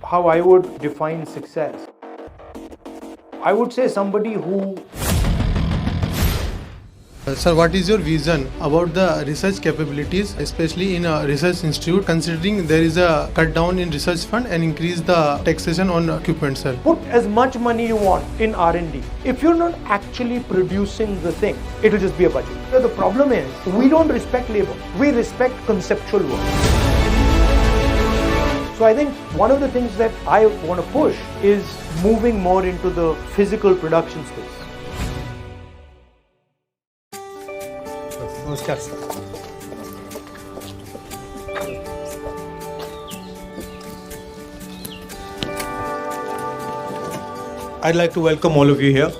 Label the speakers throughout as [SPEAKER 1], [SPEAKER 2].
[SPEAKER 1] how I would define success, I would say somebody who...
[SPEAKER 2] Sir, what is your vision about the research capabilities, especially in a research institute, considering there is a cut down in research fund and increase the taxation on equipment, sir?
[SPEAKER 1] Put as much money you want in R&D. If you're not actually producing the thing, it'll just be a budget. So the problem is, we don't respect labor. We respect conceptual work. So I think one of the things that I want to push is moving more into the physical production space.
[SPEAKER 2] Namaskar, sir.
[SPEAKER 3] I'd like to welcome all of you here.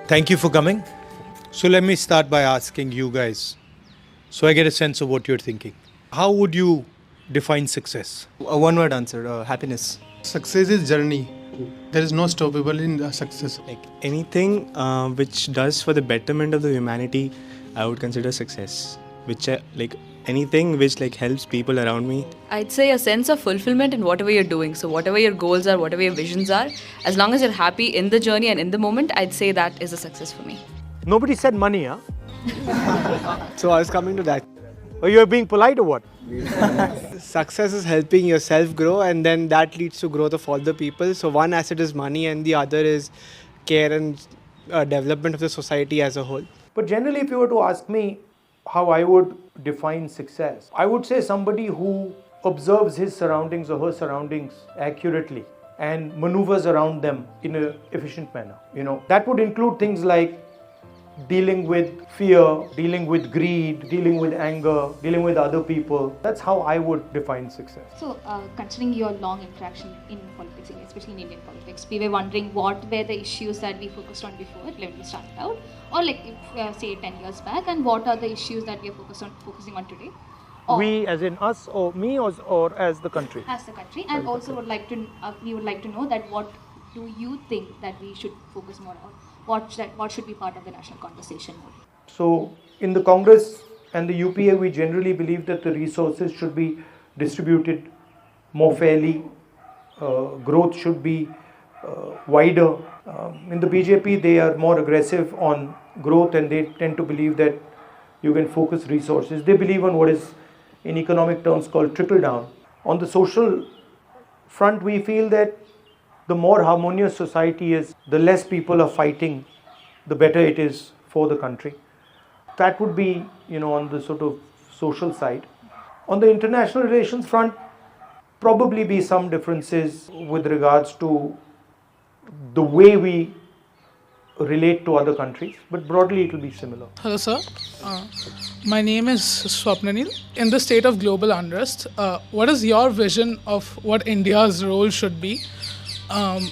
[SPEAKER 3] Thank you for coming. So let me start by asking you guys, so I get a sense of what you're thinking. How would you define success?
[SPEAKER 4] A one-word answer, happiness.
[SPEAKER 2] Success is journey. There is no stoppable in the success.
[SPEAKER 4] Like anything which does for the betterment of the humanity, I would consider success. Which anything which helps people around me.
[SPEAKER 5] I'd say a sense of fulfillment in whatever you're doing. So whatever your goals are, whatever your visions are, as long as you're happy in the journey and in the moment, I'd say that is a success for me.
[SPEAKER 1] Nobody said money, huh?
[SPEAKER 6] So I was coming to that.
[SPEAKER 1] Or you're being polite or what?
[SPEAKER 6] Success is helping yourself grow, and then that leads to growth of all the people. So one asset is money and the other is care and development of the society as a whole.
[SPEAKER 1] But generally, if you were to ask me how I would define success, I would say somebody who observes his surroundings or her surroundings accurately and maneuvers around them in an efficient manner. That would include things like dealing with fear, dealing with greed, dealing with anger, dealing with other people. That's how I would define success.
[SPEAKER 7] So, considering your long interaction in politics, especially in Indian politics, we were wondering what were the issues that we focused on before when we started out, or if, say 10 years back, and what are the issues that we are focusing on today? Or
[SPEAKER 1] We as in us, or me, or as the country?
[SPEAKER 7] as the country, and also we would like to know that what do you think that we should focus more on? What should be part of the national conversation more?
[SPEAKER 1] So in the Congress and the UPA, we generally believe that the resources should be distributed more fairly. Growth should be wider. In the BJP, they are more aggressive on growth, and they tend to believe that you can focus resources. They believe on what is in economic terms called trickle down. On the social front, we feel that the more harmonious society is, the less people are fighting, the better it is for the country. That would be, on the sort of social side. On the international relations front, probably be some differences with regards to the way we relate to other countries, but broadly it will be similar.
[SPEAKER 8] Hello, sir. My name is Swapnanil. In the state of global unrest, what is your vision of what India's role should be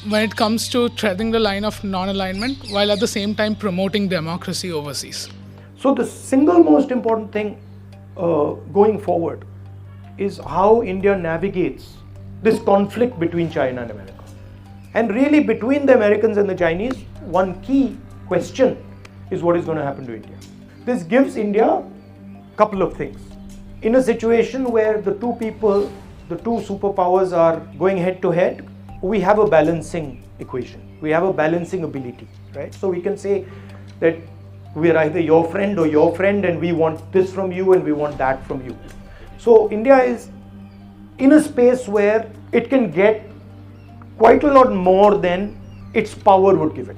[SPEAKER 8] when it comes to treading the line of non-alignment while at the same time promoting democracy overseas?
[SPEAKER 1] So the single most important thing going forward is how India navigates this conflict between China and America. And really between the Americans and the Chinese, one key question is what is going to happen to India. This gives India a couple of things. In a situation where the two superpowers are going head to head, we have a balancing equation. We have a balancing ability, right? So we can say that we are either your friend or your friend, and we want this from you and we want that from you. So India is in a space where it can get quite a lot more than its power would give it.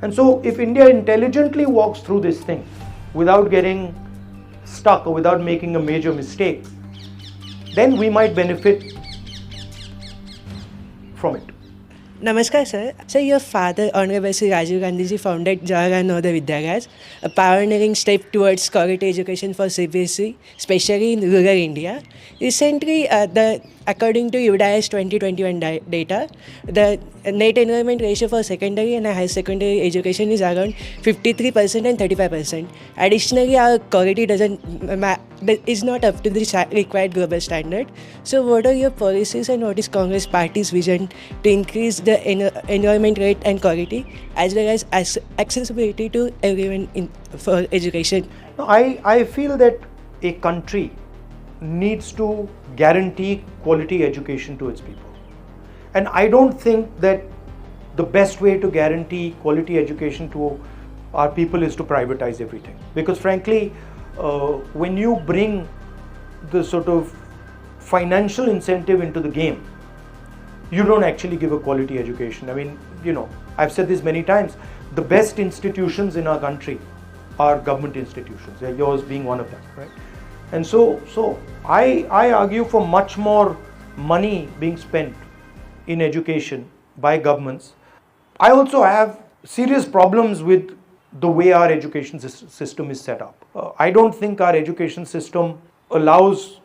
[SPEAKER 1] And so if India intelligently walks through this thing without getting stuck or without making a major mistake, then we might benefit from it.
[SPEAKER 9] Namaskar, sir. Sir, your father, Honorable Sri Rajiv Gandhi ji, founded Jawaharlal Navoday Vidyalaya, a pioneering step towards quality education for CBSE, especially in rural India. Recently, according to UDAIS 2021 data, the net enrollment ratio for secondary and higher secondary education is around 53% and 35%. Additionally, our quality is not up to the required global standard. So what are your policies and what is Congress Party's vision to increase the enrollment rate and quality as well as accessibility to everyone for education?
[SPEAKER 1] I feel that a country needs to guarantee quality education to its people. And I don't think that the best way to guarantee quality education to our people is to privatize everything. Because frankly, when you bring the sort of financial incentive into the game, you don't actually give a quality education. I mean, I've said this many times, the best institutions in our country are government institutions, yours being one of them, right? And so I argue for much more money being spent in education by governments. I also have serious problems with the way our education system is set up. I don't think our education system allows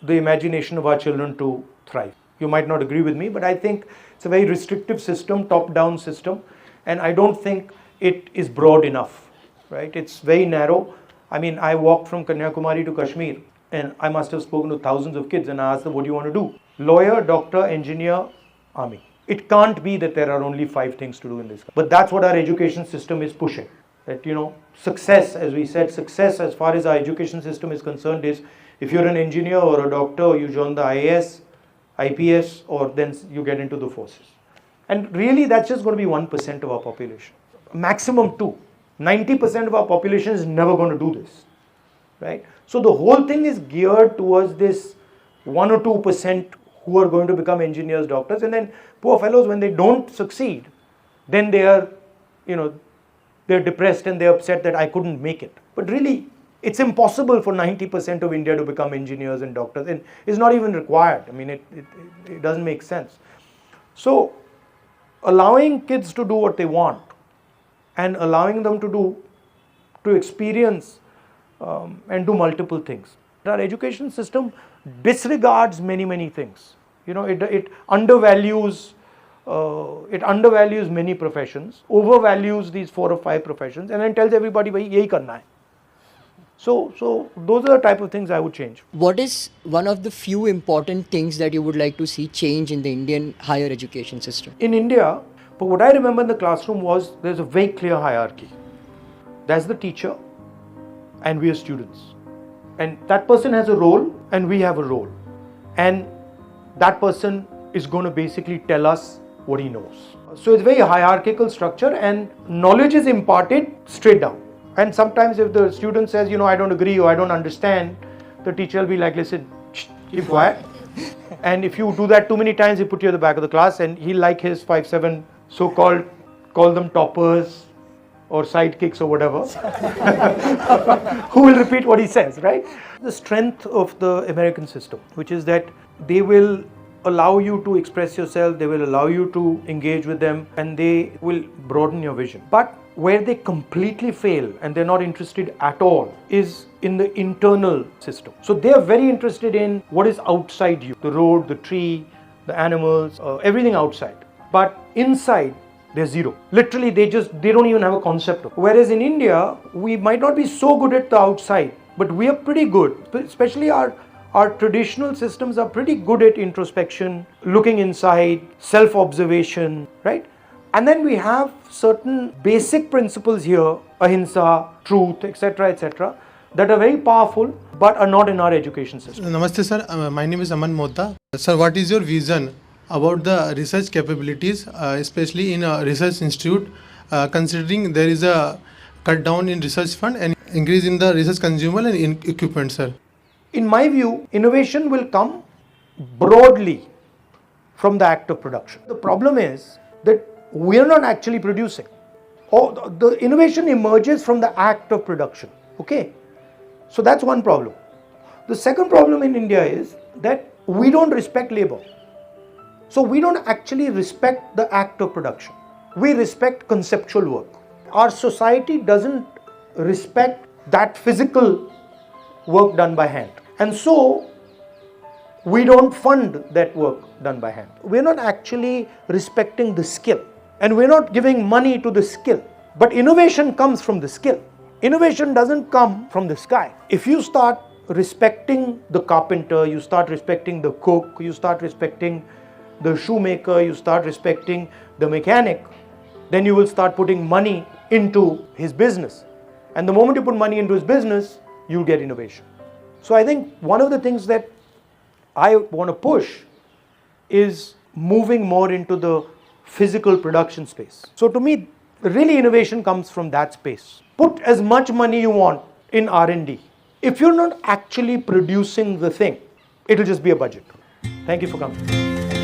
[SPEAKER 1] the imagination of our children to thrive. You might not agree with me, but I think it's a very restrictive system, top-down system, and I don't think it is broad enough, right? It's very narrow. I mean, I walked from Kanyakumari to Kashmir, and I must have spoken to thousands of kids, and I asked them, what do you want to do? Lawyer, doctor, engineer, army. It can't be that there are only 5 things to do in this. But that's what our education system is pushing. That, success, as we said, success as far as our education system is concerned is if you're an engineer or a doctor, you join the IAS, IPS, or then you get into the forces. And really, that's just going to be 1% of our population. Maximum 2. 90% of our population is never going to do this, right? So the whole thing is geared towards this 1 or 2% who are going to become engineers, doctors, and then poor fellows, when they don't succeed, then they are, they're depressed and they're upset that I couldn't make it. But really, it's impossible for 90% of India to become engineers and doctors, and it's not even required. I mean, it doesn't make sense. So allowing kids to do what they want and allowing them to experience and do multiple things. Our education system disregards many things. It undervalues many professions, overvalues these 4 or 5 professions, and then tells everybody, "Bhai, yahi karna hai." So those are the type of things I would change.
[SPEAKER 10] What is one of the few important things that you would like to see change in the Indian higher education system?
[SPEAKER 1] In India, but what I remember in the classroom was there's a very clear hierarchy. There's the teacher and we are students. And that person has a role and we have a role. And that person is going to basically tell us what he knows. So it's a very hierarchical structure and knowledge is imparted straight down. And sometimes if the student says, I don't agree or I don't understand, the teacher will be like, listen, keep quiet. And if you do that too many times, he'll put you at the back of the class and he'll like his 5-7 so-called, call them toppers or sidekicks or whatever, who will repeat what he says, right? The strength of the American system, which is that they will allow you to express yourself, they will allow you to engage with them, and they will broaden your vision. But where they completely fail and they're not interested at all is in the internal system. So they are very interested in what is outside you, the road, the tree, the animals, everything outside. But inside, they're zero. Literally, they don't even have a concept of it. Whereas in India, we might not be so good at the outside, but we are pretty good, especially our traditional systems are pretty good at introspection, looking inside, self-observation, right? And then we have certain basic principles here, ahimsa, truth, etc., that are very powerful but are not in our education system.
[SPEAKER 2] Namaste sir, my name is Aman Modda. Sir, what is your vision about the research capabilities, especially in a research institute, considering there is a cut down in research fund and increase in the research consumable and in equipment, sir?
[SPEAKER 1] In my view, innovation will come broadly from the act of production. The problem is that we are not actually producing. The innovation emerges from the act of production. Okay? So that's one problem. The second problem in India is that we don't respect labor. So we don't actually respect the act of production. We respect conceptual work. Our society doesn't respect that physical work done by hand. And so we don't fund that work done by hand. We're not actually respecting the skill. And we're not giving money to the skill. But innovation comes from the skill. Innovation doesn't come from the sky. If you start respecting the carpenter, you start respecting the cook, you start respecting the shoemaker, you start respecting the mechanic, then you will start putting money into his business. And the moment you put money into his business, you'll get innovation. So I think one of the things that I want to push is moving more into the physical production space. So to me, really innovation comes from that space. Put as much money you want in R&D. If you're not actually producing the thing, it'll just be a budget. Thank you for coming.